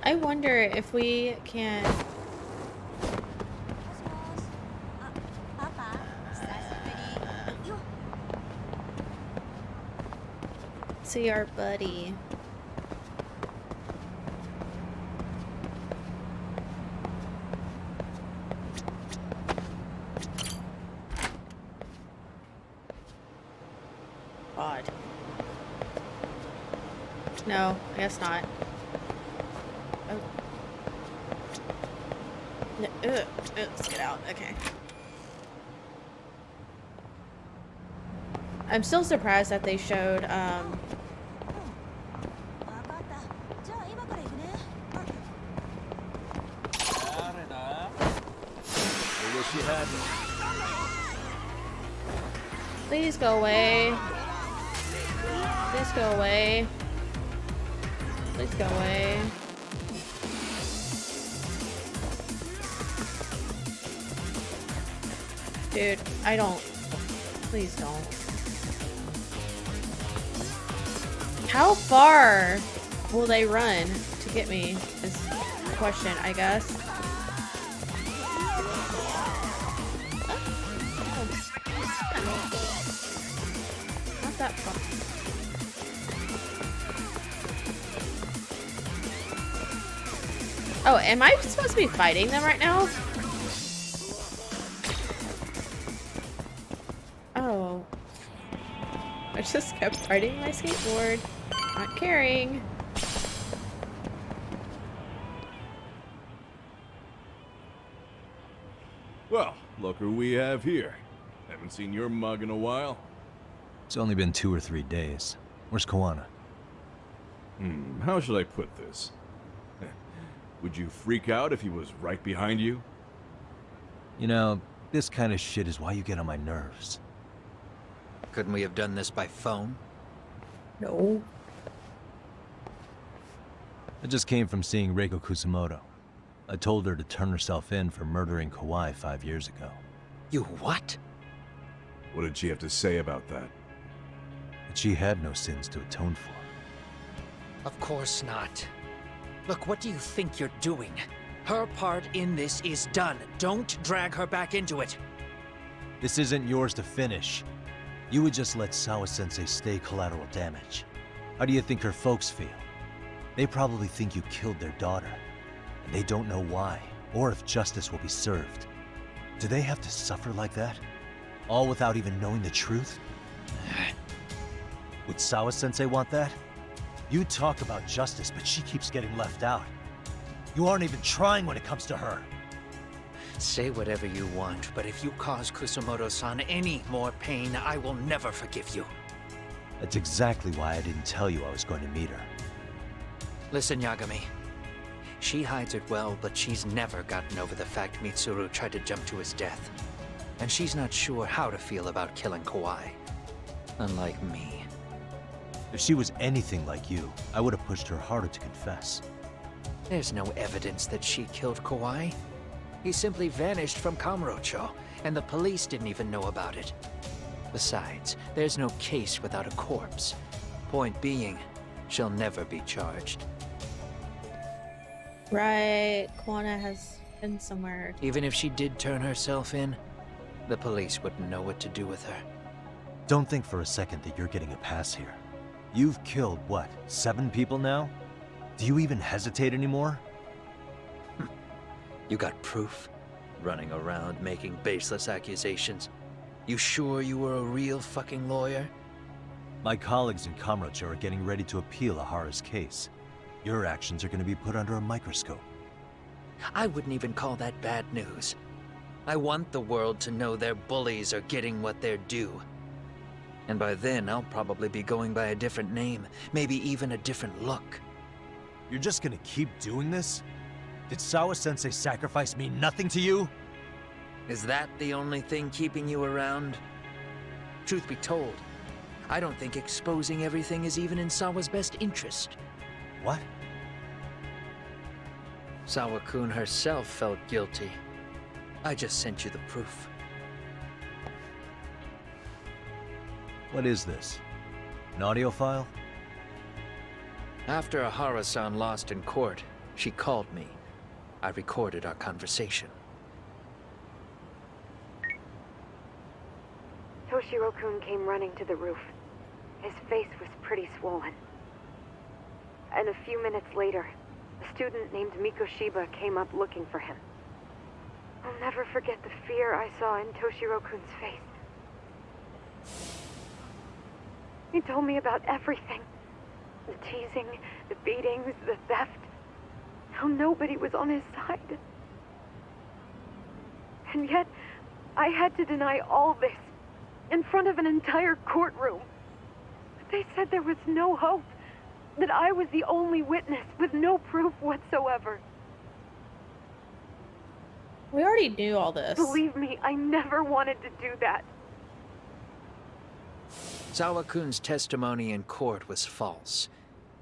I wonder if we can see our buddy. God. No, I guess not. Oh. No, let's get out. Okay. I'm still surprised that they showed, Please go away. Please go away. Please go away. Dude, I don't. Please don't. How far will they run to get me? Is the question, I guess. Not that far. Oh, am I supposed to be fighting them right now? Oh. I just kept riding my skateboard. Not caring. Well, look who we have here. Haven't seen your mug in a while. It's only been 2 or 3 days. Where's Koana? How should I put this? Would you freak out if he was right behind you? You know, this kind of shit is why you get on my nerves. Couldn't we have done this by phone? No. I just came from seeing Reiko Kusamoto. I told her to turn herself in for murdering Kawai 5 years ago. You what? What did she have to say about that? But she had no sins to atone for. Of course not. Look, what do you think you're doing? Her part in this is done. Don't drag her back into it. This isn't yours to finish. You would just let Sawa-sensei stay collateral damage. How do you think her folks feel? They probably think you killed their daughter. And they don't know why, or if justice will be served. Do they have to suffer like that? All without even knowing the truth? Would Sawa-sensei want that? You talk about justice, but she keeps getting left out. You aren't even trying when it comes to her. Say whatever you want, but if you cause Kusamoto-san any more pain, I will never forgive you. That's exactly why I didn't tell you I was going to meet her. Listen, Yagami. She hides it well, but she's never gotten over the fact Mitsuru tried to jump to his death. And she's not sure how to feel about killing Kawai. Unlike me. If she was anything like you, I would have pushed her harder to confess. There's no evidence that she killed Kawai. He simply vanished from Kamurocho, and the police didn't even know about it. Besides, there's no case without a corpse. Point being, she'll never be charged. Right. Koana has been somewhere. Even if she did turn herself in, the police wouldn't know what to do with her. Don't think for a second that you're getting a pass here. You've killed, what, 7 people now? Do you even hesitate anymore? You got proof? Running around making baseless accusations. You sure you were a real fucking lawyer? My colleagues in Kamurocho are getting ready to appeal Ahara's case. Your actions are going to be put under a microscope. I wouldn't even call that bad news. I want the world to know their bullies are getting what they're due. And by then, I'll probably be going by a different name, maybe even a different look. You're just gonna keep doing this? Did Sawa-sensei sacrifice mean nothing to you? Is that the only thing keeping you around? Truth be told, I don't think exposing everything is even in Sawa's best interest. What? Sawa-kun herself felt guilty. I just sent you the proof. What is this? An audio file? After Ahara-san lost in court, She called me. I recorded our conversation. Toshiro-kun came running to the roof. His face was pretty swollen. And a few minutes later, a student named Mikoshiba came up looking for him. I'll never forget the fear I saw in Toshiro-kun's face. He told me about everything. The teasing, the beatings, the theft. How nobody was on his side. And yet, I had to deny all this in front of an entire courtroom. But they said there was no hope. That I was the only witness with no proof whatsoever. We already knew all this. Believe me, I never wanted to do that. Sawa-kun's testimony in court was false,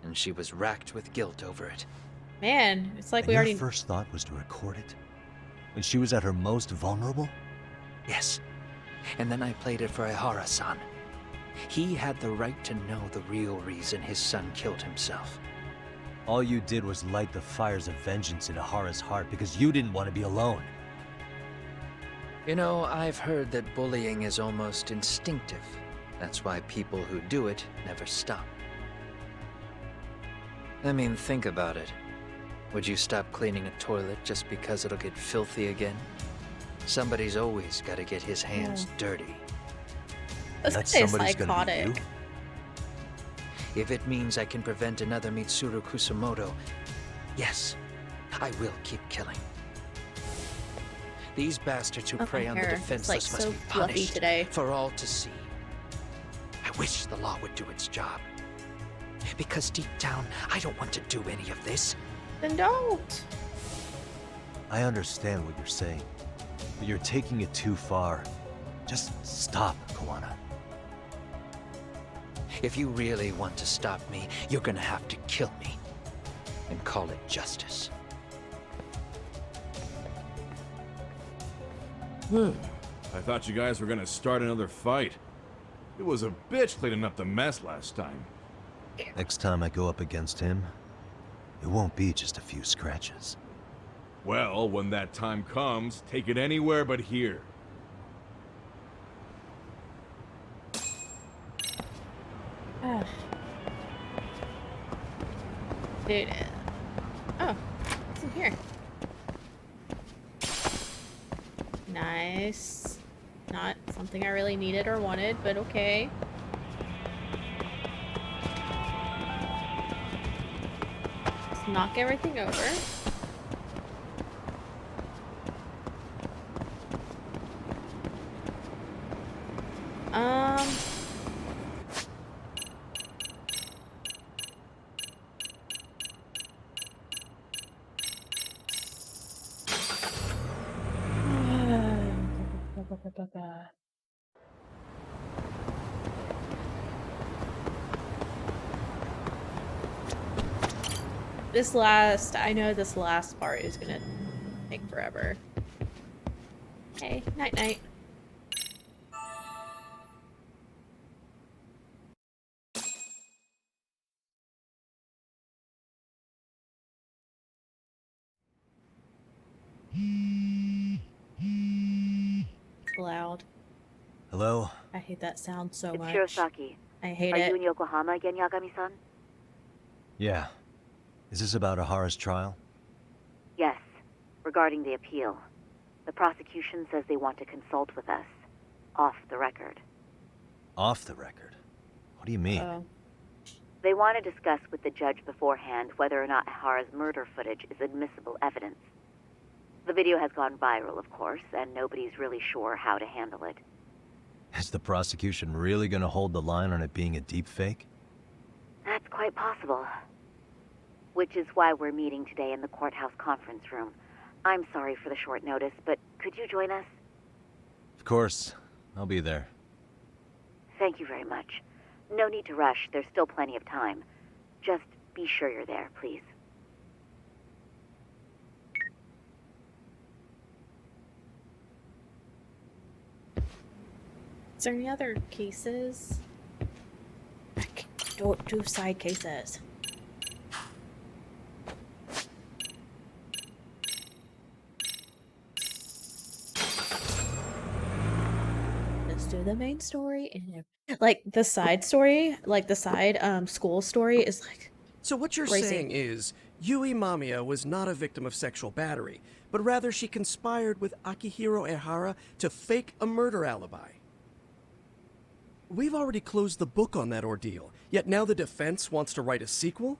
and she was racked with guilt over it. Man, it's like And we your already... first thought was to record it? When she was at her most vulnerable? Yes. And then I played it for Ihara-san. He had the right to know the real reason his son killed himself. All you did was light the fires of vengeance in Ahara's heart because you didn't want to be alone. You know, I've heard that bullying is almost instinctive. That's why people who do it never stop. I mean, think about it. Would you stop cleaning a toilet just because it'll get filthy again? Somebody's always got to get his hands dirty. This That guy is somebody's gonna be psychotic. you? If it means I can prevent another Mitsuru Kusamoto, yes, I will keep killing. These bastards who Oh, prey my on the hair. It's, defenseless like, must so be fluffy punished today. for all to see. I wish the law would do its job. Because deep down, I don't want to do any of this. Then don't. I understand what you're saying, but you're taking it too far. Just stop, Kawana. If you really want to stop me, you're gonna have to kill me. And call it justice. I thought you guys were gonna start another fight. It was a bitch cleaning up the mess last time. Next time I go up against him, it won't be just a few scratches. Well, when that time comes, take it anywhere but here. Dude. Oh, what's in here? Nice. Not something I really needed or wanted, but okay. Let's knock everything over. Um... I know this last part is gonna take forever. Hey, night night. It's loud. Hello? I hate that sound so It's much. Hirosaki. I hate Are you it. in Yokohama again, Yagami-san? Yeah. Is this about Ahara's trial? Yes. Regarding the appeal. The prosecution says they want to consult with us. Off the record. Off the record? What do you mean? Oh. They want to discuss with the judge beforehand whether or not Ihara's murder footage is admissible evidence. The video has gone viral, of course, and nobody's really sure how to handle it. Is the prosecution really gonna hold the line on it being a deep fake? That's quite possible. Which is why we're meeting today in the courthouse conference room. I'm sorry for the short notice, but could you join us? Of course. I'll be there. Thank you very much. No need to rush. There's still plenty of time. Just be sure you're there, please. Is there any other cases? Don't do side cases. Let's do the main story and like the side story, like the side school story is like So what you're crazy. saying is, Yui Mamiya was not a victim of sexual battery, but rather she conspired with Akihiro Ehara to fake a murder alibi. We've already closed the book on that ordeal, yet now the defense wants to write a sequel?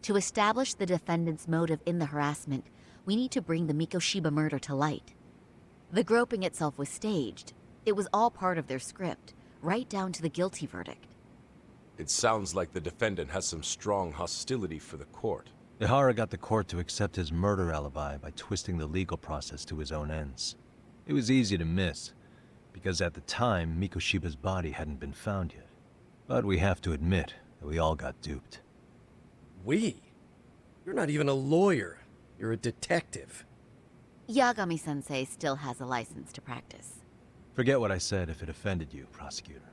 To establish the defendant's motive in the harassment, we need to bring the Mikoshiba murder to light. The groping itself was staged. It was all part of their script, right down to the guilty verdict. It sounds like the defendant has some strong hostility for the court. Ihara got the court to accept his murder alibi by twisting the legal process to his own ends. It was easy to miss, because at the time, Mikoshiba's body hadn't been found yet. But we have to admit that we all got duped. We? You're not even a lawyer. You're a detective. Yagami-sensei still has a license to practice. Forget what I said if it offended you, prosecutor.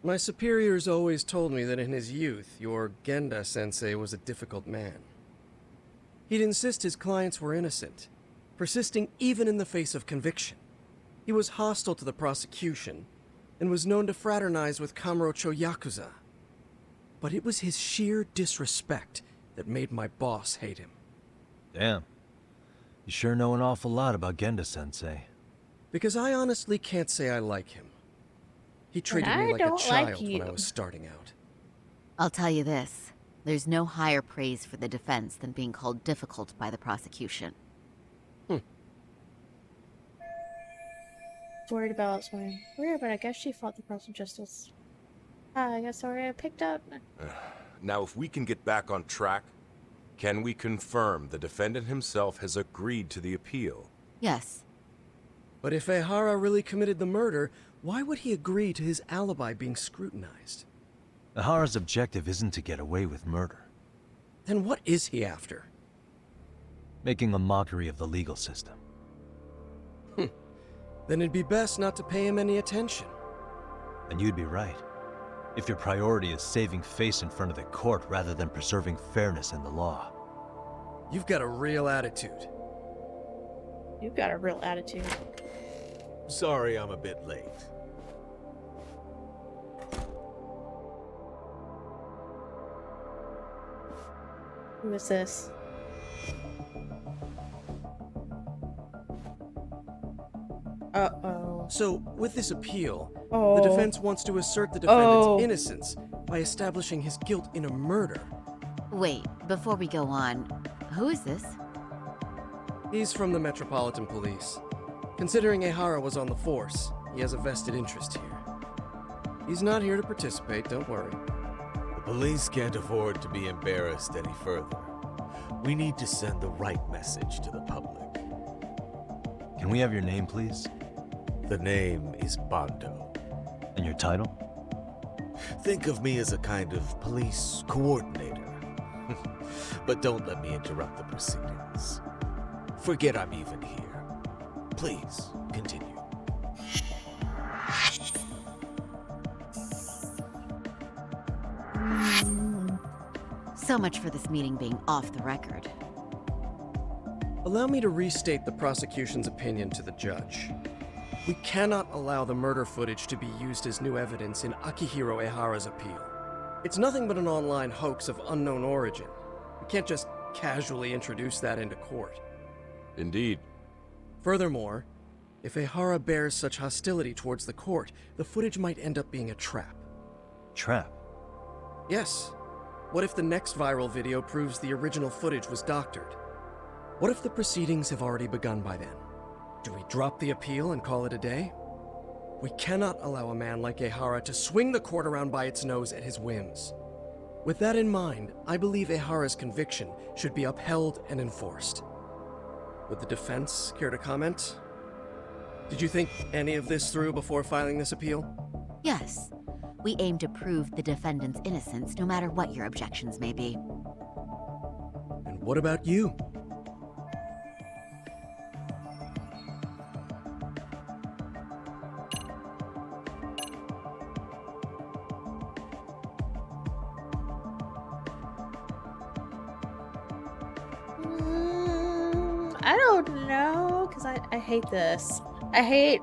My superiors always told me that in his youth, your Genda-sensei was a difficult man. He'd insist his clients were innocent, persisting even in the face of conviction. He was hostile to the prosecution, and was known to fraternize with Kamurocho Yakuza. But it was his sheer disrespect that made my boss hate him. Damn. You sure know an awful lot about Genda-sensei. Because I honestly can't say I like him. He treated I me like a don't like child when I you. was starting out. I'll tell you this. There's no higher praise for the defense than being called difficult by the prosecution. Worried about something weird, but I guess she fought the cause of justice. I guess I picked up. Now, if we can get back on track, can we confirm the defendant himself has agreed to the appeal? Yes. But if Ehara really committed the murder, why would he agree to his alibi being scrutinized? Ihara's objective isn't to get away with murder. Then what is he after? Making a mockery of the legal system. Then it'd be best not to pay him any attention. And you'd be right. If your priority is saving face in front of the court rather than preserving fairness in the law. You've got a real attitude. You've got a real attitude. Sorry I'm a bit late. Who is this? Uh-oh. So, with this appeal, Oh. the defense wants to assert the defendant's Oh. innocence by establishing his guilt in a murder. Wait, before we go on, who is this? He's from the Metropolitan Police. Considering Ehara was on the force, he has a vested interest here. He's not here to participate, don't worry. The police can't afford to be embarrassed any further. We need to send the right message to the public. Can we have your name, please? The name is Bando. And your title? Think of me as a kind of police coordinator. But don't let me interrupt the proceedings. Forget I'm even here. Please, continue. So much for this meeting being off the record. Allow me to restate the prosecution's opinion to the judge. We cannot allow the murder footage to be used as new evidence in Akihiro Ehara's appeal. It's nothing but an online hoax of unknown origin. We can't just casually introduce that into court. Indeed. Furthermore, if Ehara bears such hostility towards the court, the footage might end up being a trap. Trap. Yes. What if the next viral video proves the original footage was doctored? What if the proceedings have already begun by then? Do we drop the appeal and call it a day? We cannot allow a man like Ehara to swing the court around by its nose at his whims. With that in mind, I believe Ehara's conviction should be upheld and enforced. Would the defense care to comment? Did you think any of this through before filing this appeal? Yes. We aim to prove the defendant's innocence no matter what your objections may be. And what about you? I don't know, because I hate this. I hate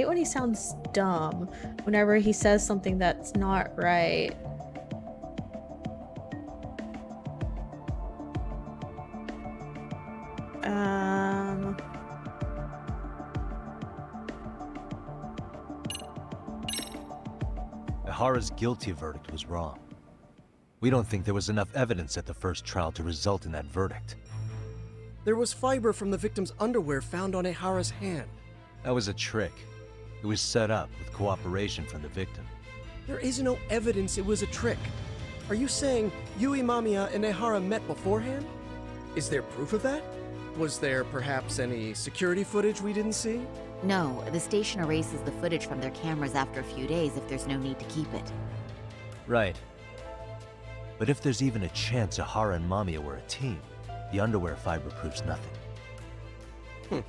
when he sounds dumb whenever he says something that's not right. Ihara's guilty verdict was wrong. We don't think there was enough evidence at the first trial to result in that verdict. There was fiber from the victim's underwear found on Ihara's hand. That was a trick. It was set up with cooperation from the victim. There is no evidence it was a trick. Are you saying Yui Mamiya and Ihara met beforehand? Is there proof of that? Was there perhaps any security footage we didn't see? No, the station erases the footage from their cameras after a few days if there's no need to keep it. Right. But if there's even a chance Ihara and Mamiya were a team, the underwear fiber proves nothing.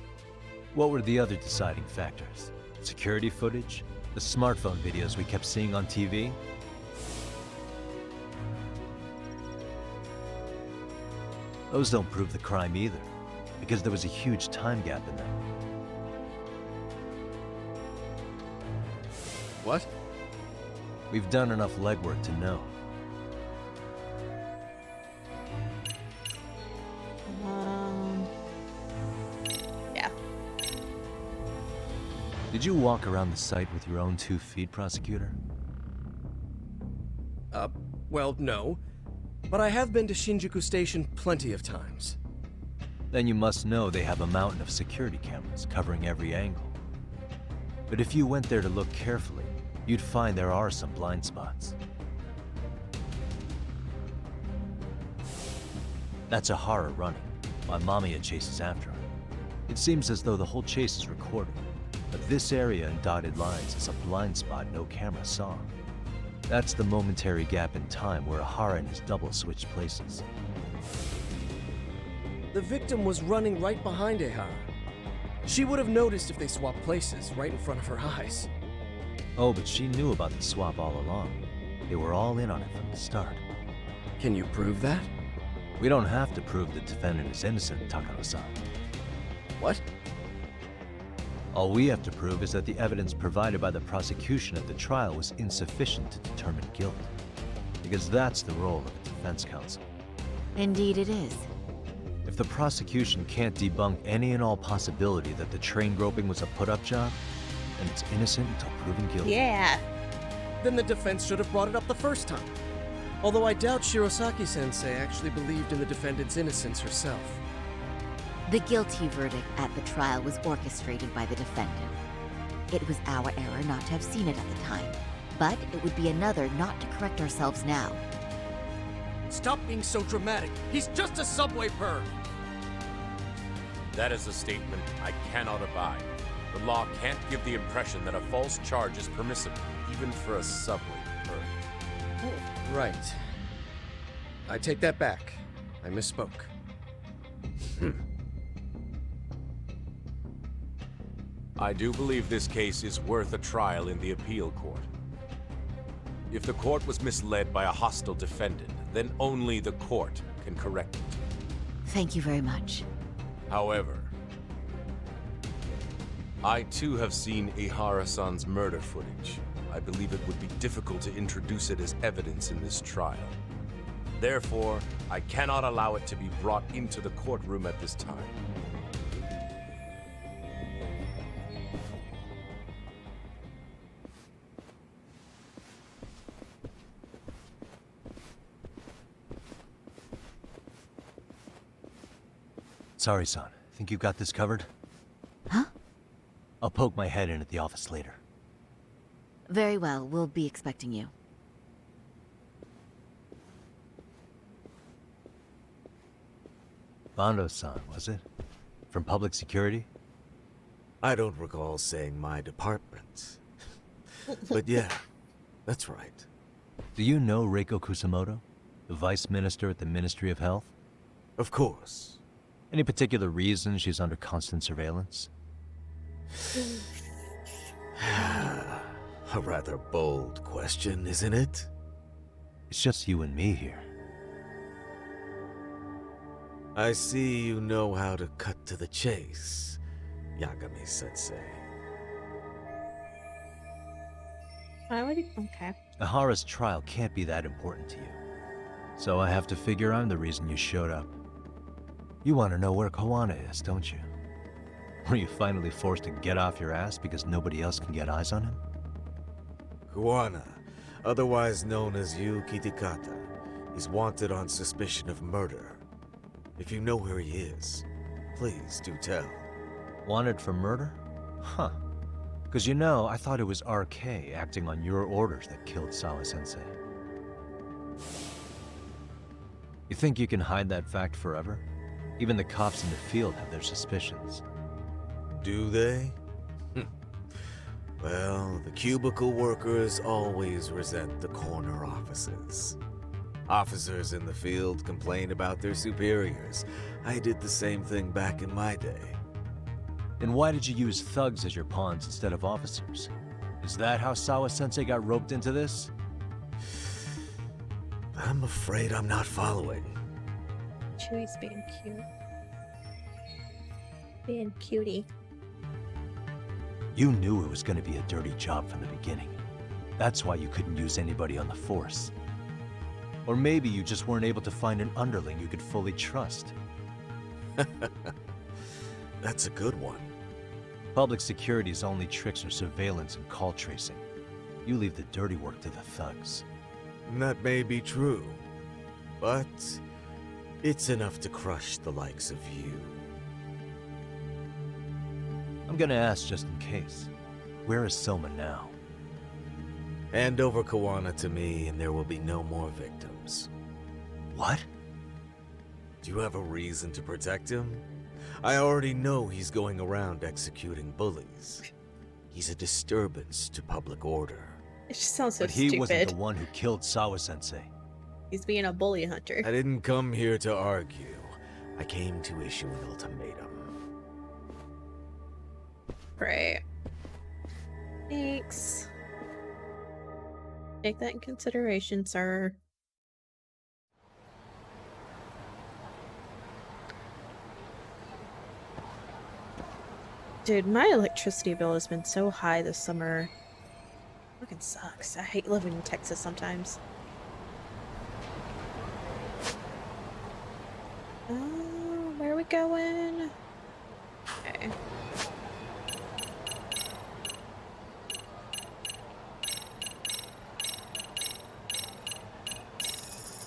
What were the other deciding factors? Security footage? The smartphone videos we kept seeing on TV? Those don't prove the crime either, because there was a huge time gap in them. What? We've done enough legwork to know. Yeah. Did you walk around the site with your own 2 feet, prosecutor? Well, no. But I have been to Shinjuku Station plenty of times. Then you must know they have a mountain of security cameras covering every angle. But if you went there to look carefully, you'd find there are some blind spots. That's Ihara running, while Mamiya chases after her. It seems as though the whole chase is recorded, but this area in dotted lines is a blind spot no camera saw. That's the momentary gap in time where Ihara and his double switched places. The victim was running right behind Ihara. She would have noticed if they swapped places right in front of her eyes. Oh, but she knew about the swap all along. They were all in on it from the start. Can you prove that? We don't have to prove the defendant is innocent, Takano-san. What? All we have to prove is that the evidence provided by the prosecution at the trial was insufficient to determine guilt. Because that's the role of a defense counsel. Indeed it is. If the prosecution can't debunk any and all possibility that the train groping was a put-up job, then it's innocent until proven guilty. Yeah. Then the defense should have brought it up the first time. Although I doubt Shirosaki-sensei actually believed in the defendant's innocence herself. The guilty verdict at the trial was orchestrated by the defendant. It was our error not to have seen it at the time, but it would be another not to correct ourselves now. Stop being so dramatic. He's just a subway perv. That is a statement I cannot abide. The law can't give the impression that a false charge is permissible, even for a subway perv. Right. I take that back. I misspoke. I do believe this case is worth a trial in the appeal court. If the court was misled by a hostile defendant, then only the court can correct it. Thank you very much. However, I too have seen Ihara-san's murder footage. I believe it would be difficult to introduce it as evidence in this trial. Therefore, I cannot allow it to be brought into the courtroom at this time. Sorry, son. Think you got this covered? Huh? I'll poke my head in at the office later. Very well, we'll be expecting you. Bando-san, was it? From public security? I don't recall saying my department. But yeah, that's right. Do you know Reiko Kusamoto? The vice minister at the Ministry of Health? Of course. Any particular reason she's under constant surveillance? A rather bold question, isn't it? It's just you and me here. I see you know how to cut to the chase, Yagami-sensei. Why would he? Okay. Ahara's trial can't be that important to you. So I have to figure I'm the reason you showed up. You want to know where Kawana is, don't you? Were you finally forced to get off your ass because nobody else can get eyes on him? Kawana, otherwise known as Yu Kitakata, is wanted on suspicion of murder. If you know where he is, please do tell. Wanted for murder? Huh. Because you know, I thought it was RK acting on your orders that killed Sawa-sensei. You think you can hide that fact forever? Even the cops in the field have their suspicions. Do they? Well, the cubicle workers always resent the corner offices. Officers in the field complain about their superiors. I did the same thing back in my day. Then why did you use thugs as your pawns instead of officers? Is that how Sawa-sensei got roped into this? I'm afraid I'm not following. Chewy's being cute. Being cutie. You knew it was going to be a dirty job from the beginning. That's why you couldn't use anybody on the force. Or maybe you just weren't able to find an underling you could fully trust. That's a good one. Public security's only tricks are surveillance and call tracing. You leave the dirty work to the thugs. That may be true, but it's enough to crush the likes of you. I'm gonna ask just in case. Where is Soma now? Hand over Kawana to me and there will be no more victims. What? Do you have a reason to protect him? I already know he's going around executing bullies. He's a disturbance to public order. It just sounds so But he stupid. wasn't the one who killed Sawa-sensei. He's being a bully hunter. I didn't come here to argue. I came to issue an ultimatum. Right. Thanks. Take that in consideration, sir. Dude, my electricity bill has been so high this summer. Fucking sucks. I hate living in Texas sometimes. Where are we going? Okay.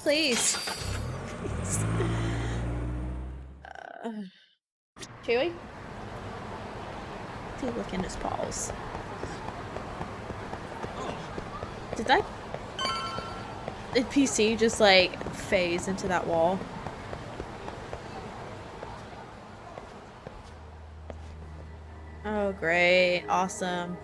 Please. Please. Chewy? He look in his paws. Did that NPC just like phase into that wall? Oh great, awesome.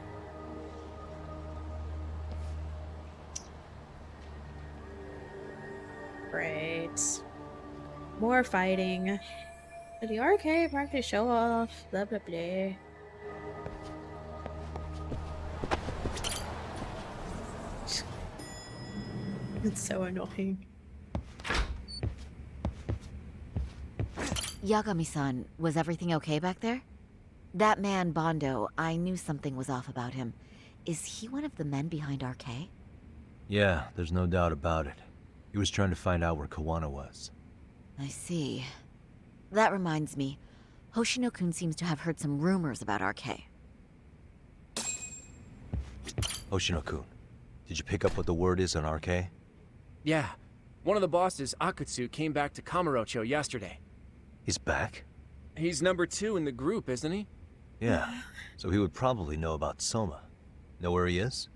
Great. More fighting. The arcade practice show off. Blah blah blah. It's so annoying. Yagami-san, was everything okay back there? That man, Bondo, I knew something was off about him. Is he one of the men behind RK? Yeah, there's no doubt about it. He was trying to find out where Kawana was. I see. That reminds me. Hoshino-kun seems to have heard some rumors about RK. Hoshino-kun, did you pick up what the word is on RK? Yeah. One of the bosses, Akutsu, came back to Kamurocho yesterday. He's back? He's number 2 in the group, isn't he? Yeah, so he would probably know about Soma. Know where he is?